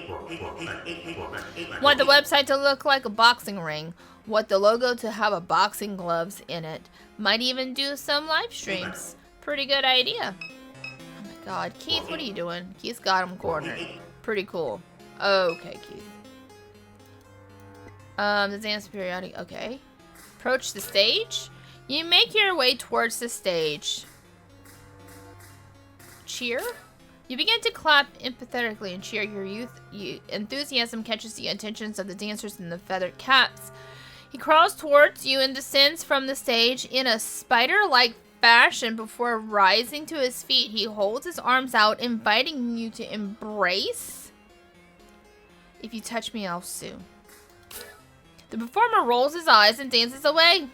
the website to look like a boxing ring. Want the logo to have a boxing gloves in it. Might even do some live streams. Pretty good idea. Oh my god. Keith, what are you doing? Keith's got him cornered. Pretty cool. Okay, Keith. The dance periodic. Okay. Approach the stage. You make your way towards the stage. Cheer? You begin to clap empathetically and cheer. Your enthusiasm catches the attentions of the dancers in the feathered caps. He crawls towards you and descends from the stage in a spider-like fashion. Before rising to his feet, he holds his arms out, inviting you to embrace. If you touch me, I'll sue. The performer rolls his eyes and dances away.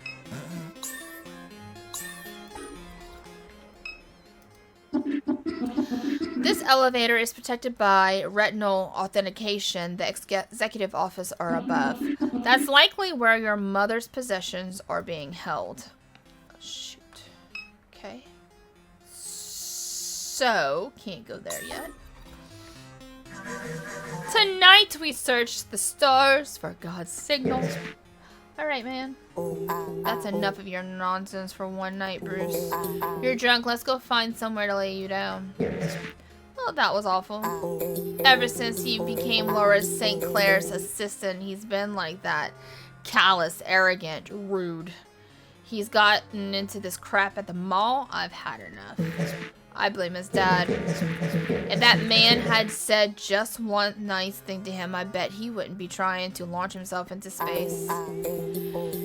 This elevator is protected by retinal authentication. The executive office are above. That's likely where your mother's possessions are being held. Oh, shoot. Okay. So, can't go there yet. Tonight we search the stars for God's signals. Alright, man. That's enough of your nonsense for one night, Bruce. You're drunk. Let's go find somewhere to lay you down. Well, that was awful. Ever since he became Laura St. Clair's assistant, he's been like that. Callous, arrogant, rude. He's gotten into this crap at the mall. I've had enough. I blame his dad. If that man had said just one nice thing to him, I bet he wouldn't be trying to launch himself into space.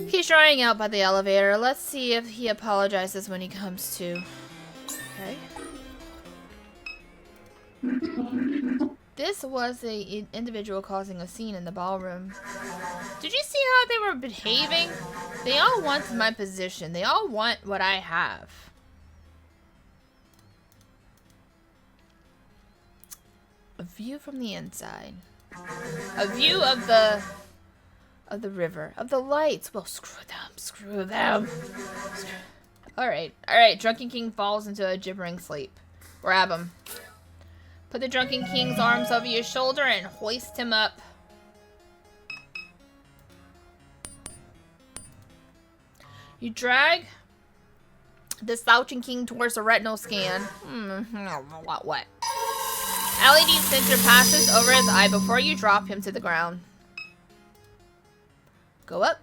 He's drying out by the elevator. Let's see if he apologizes when he comes to. Okay. This was an individual causing a scene in the ballroom. Did you see how they were behaving? They all want my position. They all want what I have. A view from the inside. A view of the river. Of the lights. Well, screw them. Screw them. Alright. Alright. Drunken King falls into a gibbering sleep. Grab him. Put the Drunken King's arms over your shoulder and hoist him up. You drag the Slouching King towards the retinal scan. What? LED sensor passes over his eye before you drop him to the ground. Go up.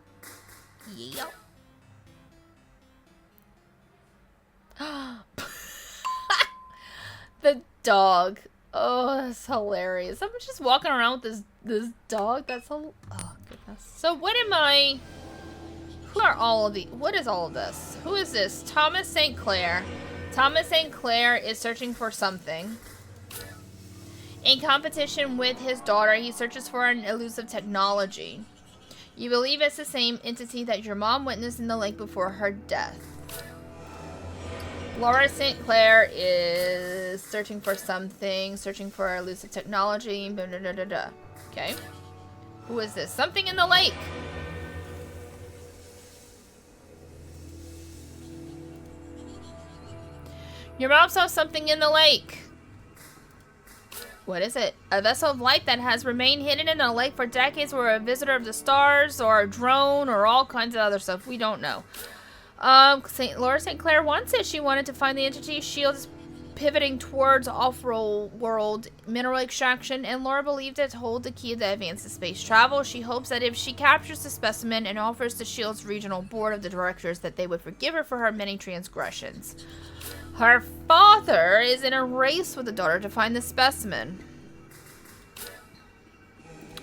Yep. The dog. Oh, that's hilarious. I'm just walking around with this dog. That's oh goodness. So what am I? Who are all of the? What is all of this? Who is this? Thomas St. Clair. Thomas St. Clair is searching for something. In competition with his daughter, he searches for an elusive technology. You believe it's the same entity that your mom witnessed in the lake before her death. Laura St. Clair is searching for something, searching for elusive technology. Blah, blah, blah, blah, blah. Okay. Who is this? Something in the lake. Your mom saw something in the lake. What is it? A vessel of light that has remained hidden in a lake for decades, or a visitor of the stars, or a drone, or all kinds of other stuff. We don't know. Laura St. Clair once said she wanted to find the entity. Shield is pivoting towards off-world mineral extraction, and Laura believed it to hold the key to advanced space travel. She hopes that if she captures the specimen and offers the Shield's regional board of the directors, that they would forgive her for her many transgressions. Her father is in a race with the daughter to find the specimen.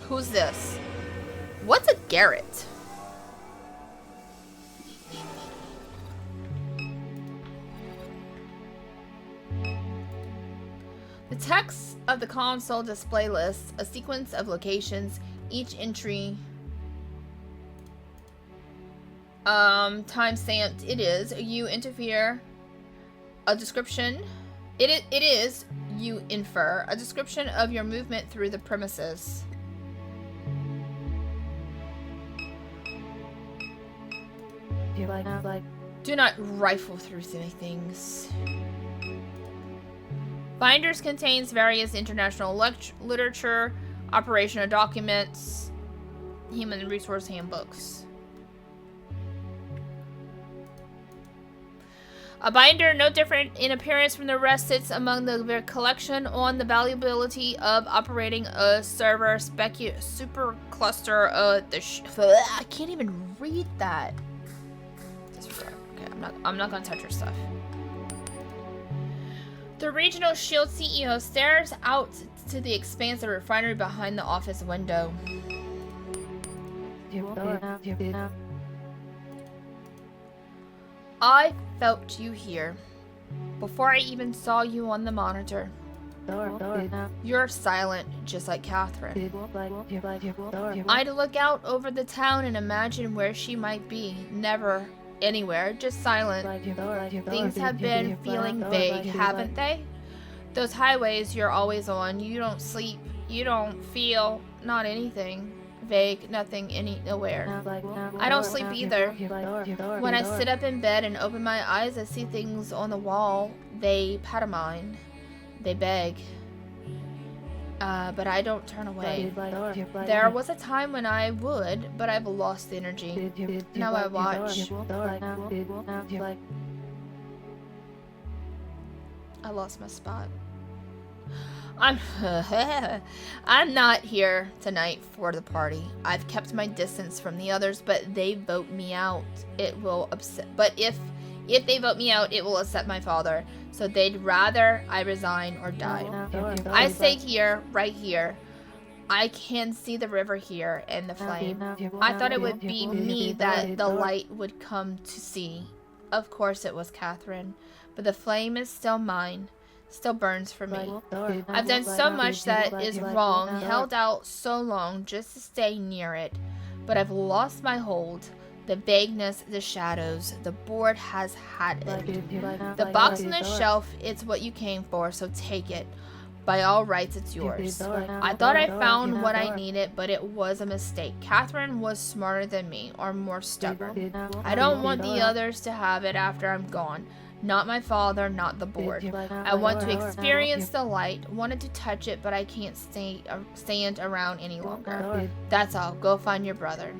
Who's this? What's a Garrett? The text of the console display lists a sequence of locations, each entry time-stamped. It is you interfere a description. It is you infer a description of your movement through the premises. Do not rifle through things. Binders contains various international literature, operational documents, human resource handbooks. A binder, no different in appearance from the rest, sits among the collection on the valuability of operating a server super cluster. I can't even read that. Disregard. Okay, I'm not gonna touch your stuff. The regional Shield CEO stares out to the expanse of the refinery behind the office window. I felt you here before I even saw you on the monitor. You're silent, just like Catherine. I'd look out over the town and imagine where she might be. Never anywhere, just silent. Things have been feeling vague, haven't they? Those highways you're always on, you don't sleep, you don't feel, not anything. Vague, nothing, nowhere. I don't sleep either. When I sit up in bed and open my eyes, I see things on the wall. They pantomime. They beg. But I don't turn away. There was a time when I would, but I've lost the energy. Now I watch. I lost my spot. I'm not here tonight for the party. I've kept my distance from the others, but they vote me out. It will upset. But if they vote me out, it will upset my father. So they'd rather I resign or die. I stay here, right here. I can see the river here and the flame. I thought it would be me that the light would come to see. Of course it was Catherine, but the flame is still mine. Still burns for me. I've done so much that is wrong, held out so long just to stay near it, but I've lost my hold. The vagueness, the shadows, the board has had it. The box on the shelf, it's what you came for, so take it. By all rights, it's yours. I thought I found what I needed, but it was a mistake. Catherine was smarter than me, or more stubborn. I don't want the others to have it after I'm gone. Not my father, not the board. I want to experience the light, wanted to touch it, but I can't stand around any longer. That's all. Go find your brother.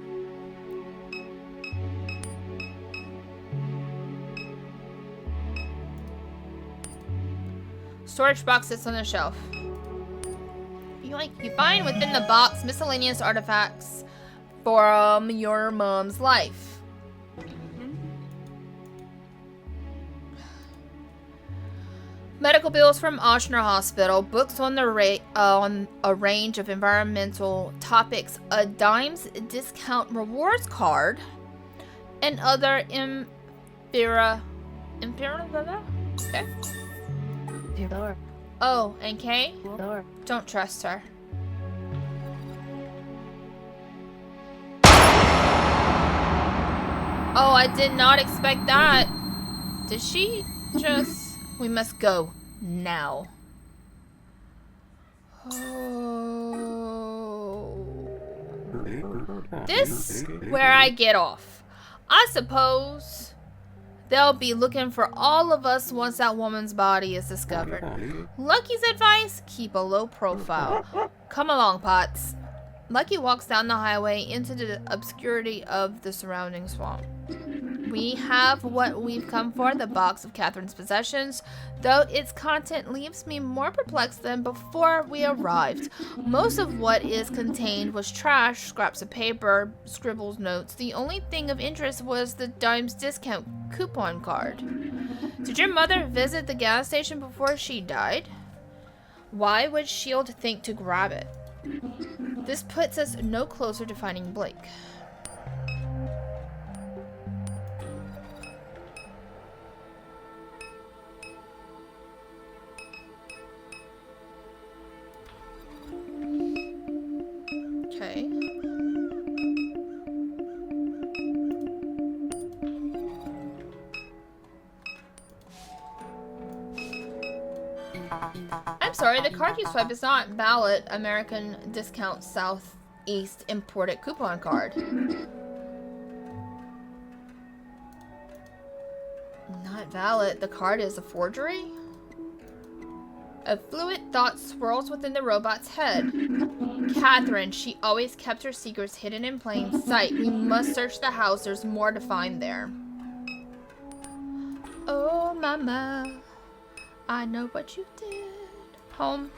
Storage box sits on the shelf. You find within the box miscellaneous artifacts from your mom's life. Medical bills from Ochsner Hospital, books on a range of environmental topics, a dimes discount rewards card, and other okay. Oh, and Kay? Door. Don't trust her. Oh, I did not expect that. Did she just... We must go now. Oh... This where I get off. I suppose they'll be looking for all of us once that woman's body is discovered. Lucky's advice, keep a low profile. Come along, Potts. Lucky walks down the highway into the obscurity of the surrounding swamp. We have what we've come for, the box of Catherine's possessions, though its content leaves me more perplexed than before we arrived. Most of what is contained was trash, scraps of paper, scribbles, notes. The only thing of interest was the Dimes discount coupon card. Did your mother visit the gas station before she died? Why would Shield think to grab it? This puts us no closer to finding Blake. Okay. I'm sorry, the card you swipe is not valid. American Discount Southeast imported coupon card. Not valid. The card is a forgery? A fluid thought swirls within the robot's head. Catherine, she always kept her secrets hidden in plain sight. We must search the house. There's more to find there. Oh, mama, I know what you did. Home.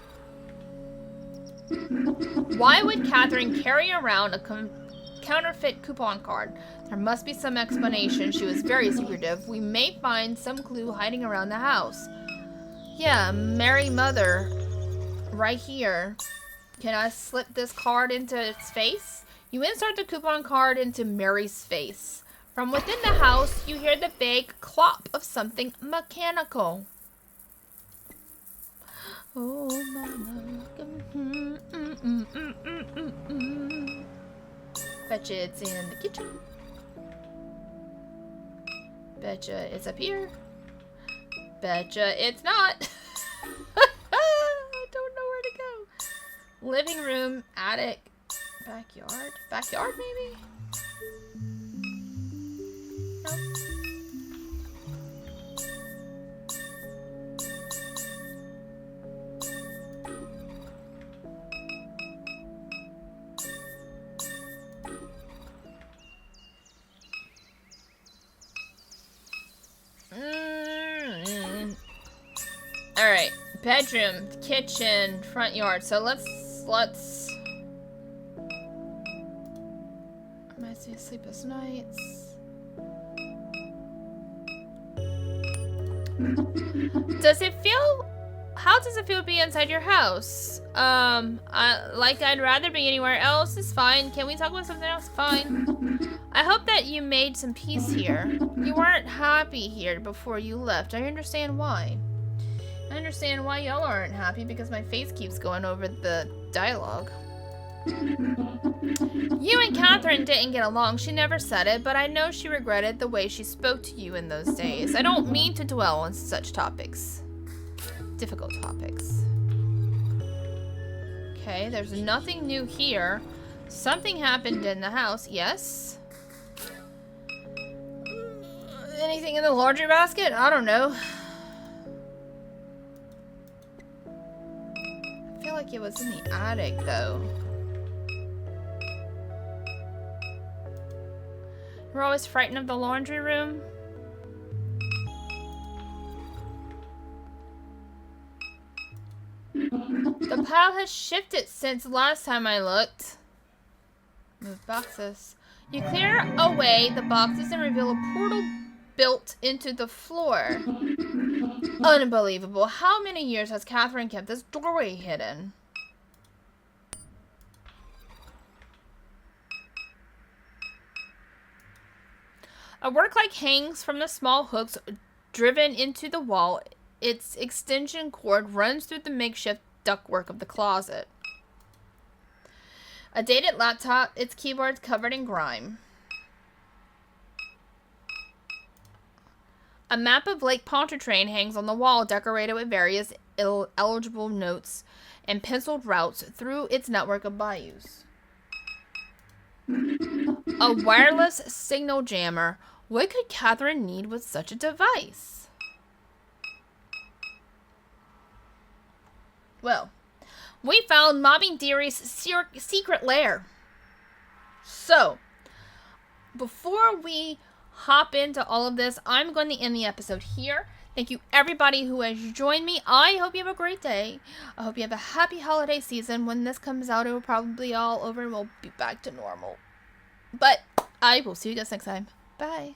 Why would Catherine carry around a counterfeit coupon card? There must be some explanation. She was very secretive. We may find some clue hiding around the house. Yeah, Mary Mother. Right here. Can I slip this card into its face? You insert the coupon card into Mary's face. From within the house, you hear the vague clop of something mechanical. Oh, mama. Betcha it's in the kitchen. Betcha it's up here. Betcha it's not. I don't know where to go. Living room, attic, backyard. Backyard, maybe? No. Alright, bedroom, kitchen, front yard. So let's reminds me of sleepless nights. How does it feel to be inside your house? I'd rather be anywhere else. It's fine. Can we talk about something else? Fine. I hope that you made some peace here. You weren't happy here before you left. I understand why. I understand why y'all aren't happy because my face keeps going over the dialogue. You and Catherine didn't get along. She never said it, but I know she regretted the way she spoke to you in those days. I don't mean to dwell on such topics. Difficult topics. Okay, there's nothing new here. Something happened in the house, yes? Anything in the laundry basket? I don't know. I feel like it was in the attic, though. You're always frightened of the laundry room? The pile has shifted since last time I looked. Move boxes. You clear away the boxes and reveal a portal built into the floor. Unbelievable. How many years has Catherine kept this doorway hidden? A work light hangs from the small hooks driven into the wall. its extension cord runs through the makeshift ductwork of the closet. A dated laptop, its keyboard covered in grime. A map of Lake Pontchartrain hangs on the wall, decorated with various eligible notes and penciled routes through its network of bayous. A wireless signal jammer. What could Catherine need with such a device? Well, we found Mobbing Deary's secret lair. So, before we hop into all of this, I'm going to end the episode here. Thank you everybody who has joined me. I hope you have a great day. I hope you have a happy holiday season. When this comes out, it will probably be all over and we'll be back to normal. But I will see you guys next time. Bye.